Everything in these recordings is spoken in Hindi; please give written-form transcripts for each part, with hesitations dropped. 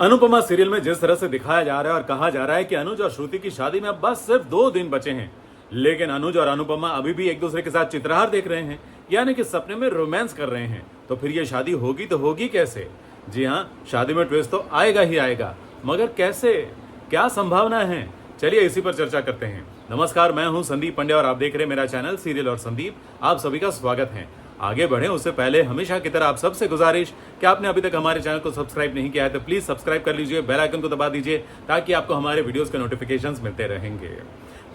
अनुपमा सीरियल में जिस तरह से दिखाया जा रहा है और कहा जा रहा है कि अनुज और श्रुति की शादी में अब बस सिर्फ 2 दिन बचे हैं, लेकिन अनुज और अनुपमा अभी भी एक दूसरे के साथ चित्रहार देख रहे हैं, यानी कि सपने में रोमांस कर रहे हैं। तो फिर ये शादी होगी तो होगी कैसे? जी हाँ, शादी में ट्विस्ट तो आएगा ही आएगा, मगर कैसे, क्या संभावना है? चलिए इसी पर चर्चा करते हैं। नमस्कार, मैं हूं संदीप पंड्या और आप देख रहे हैं मेरा चैनल सीरियल और संदीप। आप सभी का स्वागत है। आगे बढ़े उससे पहले हमेशा की तरह आप सबसे गुजारिश कि आपने अभी तक हमारे चैनल को सब्सक्राइब नहीं किया है तो प्लीज सब्सक्राइब कर लीजिए, बेल आइकन को दबा दीजिए ताकि आपको हमारे वीडियोस के नोटिफिकेशंस मिलते रहेंगे।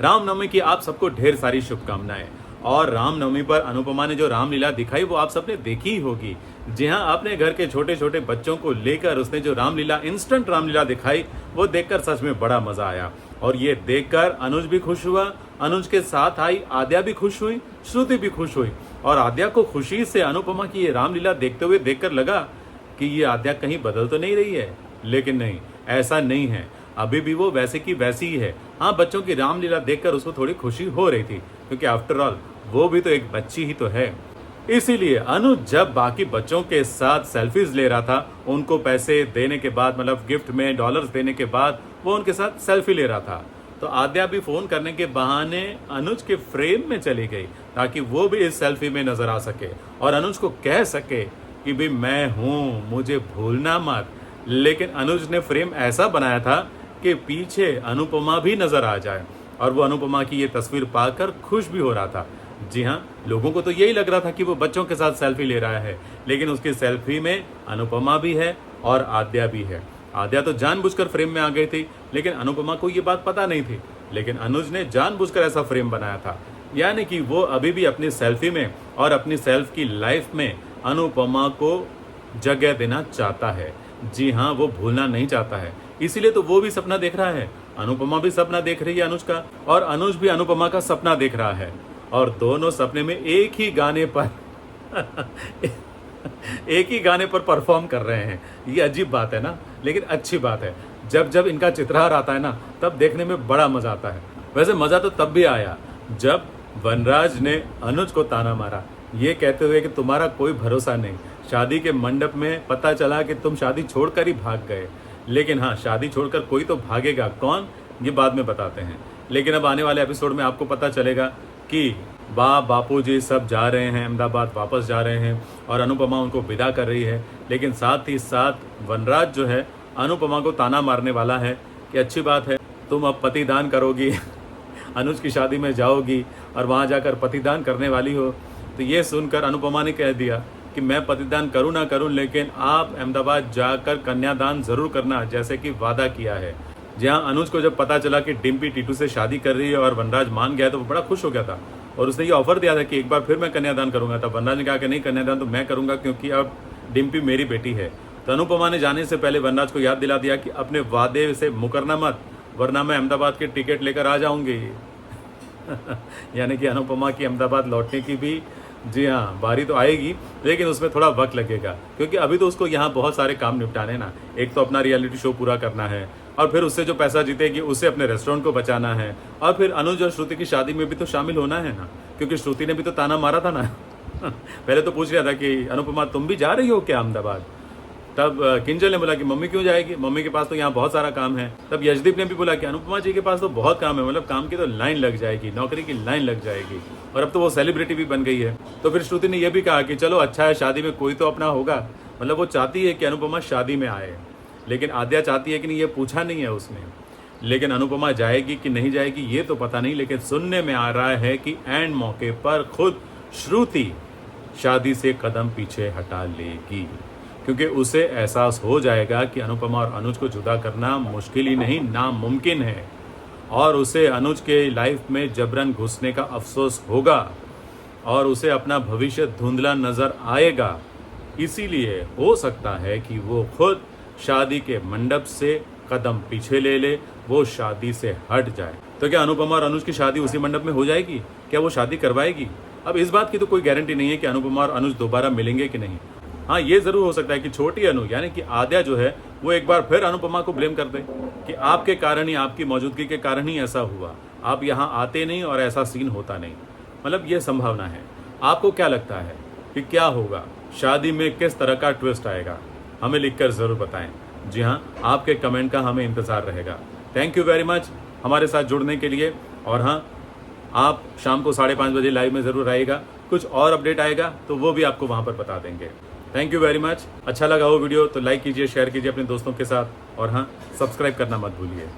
रामनवमी की आप सबको ढेर सारी शुभकामनाएं। और रामनवमी पर अनुपमा ने जो रामलीला दिखाई वो आप सबने देखी ही होगी। जी हाँ, अपने घर के छोटे छोटे बच्चों को लेकर उसने जो रामलीला, इंस्टेंट रामलीला दिखाई, वो देखकर सच में बड़ा मजा आया। और ये देखकर अनुज भी खुश हुआ, अनुज के साथ आई आद्या भी खुश हुई, श्रुति भी खुश हुई। और आद्या को खुशी से अनुपमा की ये रामलीला देखते हुए देखकर लगा कि ये आद्या कहीं बदल तो नहीं रही है, लेकिन नहीं, ऐसा नहीं है, अभी भी वो वैसे की वैसी ही है। हाँ, बच्चों की रामलीला देखकर उसको थोड़ी खुशी हो रही थी, क्योंकि आफ्टर ऑल वो भी तो एक बच्ची ही तो है। इसीलिए अनुज जब बाकी बच्चों के साथ सेल्फीज ले रहा था, उनको पैसे देने के बाद, मतलब गिफ्ट में डॉलर्स देने के बाद वो उनके साथ सेल्फी ले रहा था, तो आद्या भी फोन करने के बहाने अनुज के फ्रेम में चली गई ताकि वो भी इस सेल्फी में नजर आ सके और अनुज को कह सके कि भाई मैं हूं, मुझे भूलना मत। लेकिन अनुज ने फ्रेम ऐसा बनाया था कि पीछे अनुपमा भी नजर आ जाए और वो अनुपमा की ये तस्वीर पाकर खुश भी हो रहा था। जी हाँ, लोगों को तो यही लग रहा था कि वो बच्चों के साथ सेल्फी ले रहा है, लेकिन उसकी सेल्फी में अनुपमा भी है और आद्या भी है। आद्या तो जानबूझकर फ्रेम में आ गई थी, लेकिन अनुपमा को ये बात पता नहीं थी, लेकिन अनुज ने जानबूझकर ऐसा फ्रेम बनाया था, यानी कि वो अभी भी अपनी सेल्फी में और अपनी सेल्फ की लाइफ में अनुपमा को जगह देना चाहता है। जी हाँ, वो भूलना नहीं चाहता है, इसीलिए तो वो भी सपना देख रहा है, अनुपमा भी सपना देख रही है अनुज का, और अनुज भी अनुपमा का सपना देख रहा है, और दोनों सपने में एक ही गाने पर एक ही गाने पर परफॉर्म कर रहे हैं। ये अजीब बात है ना, लेकिन अच्छी बात है। जब जब इनका चित्रहार आता है ना, तब देखने में बड़ा मजा आता है। वैसे मजा तो तब भी आया जब वनराज ने अनुज को ताना मारा, ये कहते हुए कि तुम्हारा कोई भरोसा नहीं, शादी के मंडप में पता चला कि तुम शादी छोड़कर ही भाग गए। लेकिन हाँ, शादी छोड़कर कोई तो भागेगा, कौन, ये बाद में बताते हैं। लेकिन अब आने वाले एपिसोड में आपको पता चलेगा कि बापू जी सब जा रहे हैं, अहमदाबाद वापस जा रहे हैं और अनुपमा उनको विदा कर रही है। लेकिन साथ ही साथ वनराज जो है अनुपमा को ताना मारने वाला है कि अच्छी बात है, तुम अब पतिदान करोगी अनुज की शादी में जाओगी और वहाँ जाकर पतिदान करने वाली हो। तो ये सुनकर अनुपमा ने कह दिया कि मैं पतिदान करूँ ना करूँ, लेकिन आप अहमदाबाद जाकर कन्यादान जरूर करना, जैसे कि वादा किया है। जहाँ अनुज को जब पता चला कि डिम्पी टीटू से शादी कर रही है और वनराज मान गया तो वो बड़ा खुश हो गया था और उसने ये ऑफर दिया था कि एक बार फिर मैं कन्यादान करूंगा। तब वनराज ने कहा कि नहीं, कन्यादान तो मैं करूंगा क्योंकि अब डिम्पी मेरी बेटी है। तो अनुपमा ने जाने से पहले वनराज को याद दिला दिया कि अपने वादे से मुकरना मत, वरना मैं अहमदाबाद की टिकट लेकर आ जाऊंगी यानी कि अनुपमा की अहमदाबाद लौटने की भी, जी हाँ, बारी तो आएगी, लेकिन उसमें थोड़ा वक्त लगेगा, क्योंकि अभी तो उसको यहाँ बहुत सारे काम निपटाने ना। एक तो अपना रियलिटी शो पूरा करना है, और फिर उससे जो पैसा जीतेगी उससे अपने रेस्टोरेंट को बचाना है, और फिर अनुज और श्रुति की शादी में भी तो शामिल होना है ना, क्योंकि श्रुति ने भी तो ताना मारा था ना पहले तो पूछ रहा था कि अनुपमा तुम भी जा रही हो क्या अहमदाबाद? तब किंजल ने बोला कि मम्मी क्यों जाएगी, मम्मी के पास तो यहाँ बहुत सारा काम है। तब यशदीप ने भी बोला कि अनुपमा जी के पास तो बहुत काम है, मतलब काम की तो लाइन लग जाएगी, नौकरी की लाइन लग जाएगी, और अब तो वो सेलिब्रिटी भी बन गई है। तो फिर श्रुति ने यह भी कहा कि चलो अच्छा है, शादी में कोई तो अपना होगा, मतलब वो चाहती है कि अनुपमा शादी में आए। लेकिन आद्या चाहती है कि नहीं, ये पूछा नहीं है उसने। लेकिन अनुपमा जाएगी कि नहीं जाएगी ये तो पता नहीं, लेकिन सुनने में आ रहा है कि एंड मौके पर खुद श्रुति शादी से कदम पीछे हटा लेगी, क्योंकि उसे एहसास हो जाएगा कि अनुपमा और अनुज को जुदा करना मुश्किल ही नहीं, नामुमकिन है, और उसे अनुज के लाइफ में जबरन घुसने का अफसोस होगा और उसे अपना भविष्य धुंधला नजर आएगा। इसीलिए हो सकता है कि वो खुद शादी के मंडप से कदम पीछे ले ले, वो शादी से हट जाए। तो क्या अनुपमा और अनुज की शादी उसी मंडप में हो जाएगी? क्या वो शादी करवाएगी? अब इस बात की तो कोई गारंटी नहीं है कि अनुपमा और अनुज दोबारा मिलेंगे कि नहीं। हाँ, ये जरूर हो सकता है कि छोटी अनु यानी कि आद्या जो है वो एक बार फिर अनुपमा को ब्लेम कर दे कि आपके कारण ही, आपकी मौजूदगी के कारण ही ऐसा हुआ, आप यहाँ आते नहीं और ऐसा सीन होता नहीं। मतलब ये संभावना है। आपको क्या लगता है कि क्या होगा, शादी में किस तरह का ट्विस्ट आएगा? हमें लिखकर जरूर बताएं। जी हाँ, आपके कमेंट का हमें इंतज़ार रहेगा। थैंक यू वेरी मच हमारे साथ जुड़ने के लिए। और हाँ, आप शाम को 5:30 बजे लाइव में ज़रूर आइएगा। कुछ और अपडेट आएगा तो वो भी आपको वहाँ पर बता देंगे। Thank you very much. अच्छा लगा हो वीडियो तो लाइक कीजिए, शेयर कीजिए अपने दोस्तों के साथ। और हाँ, सब्सक्राइब करना मत भूलिए।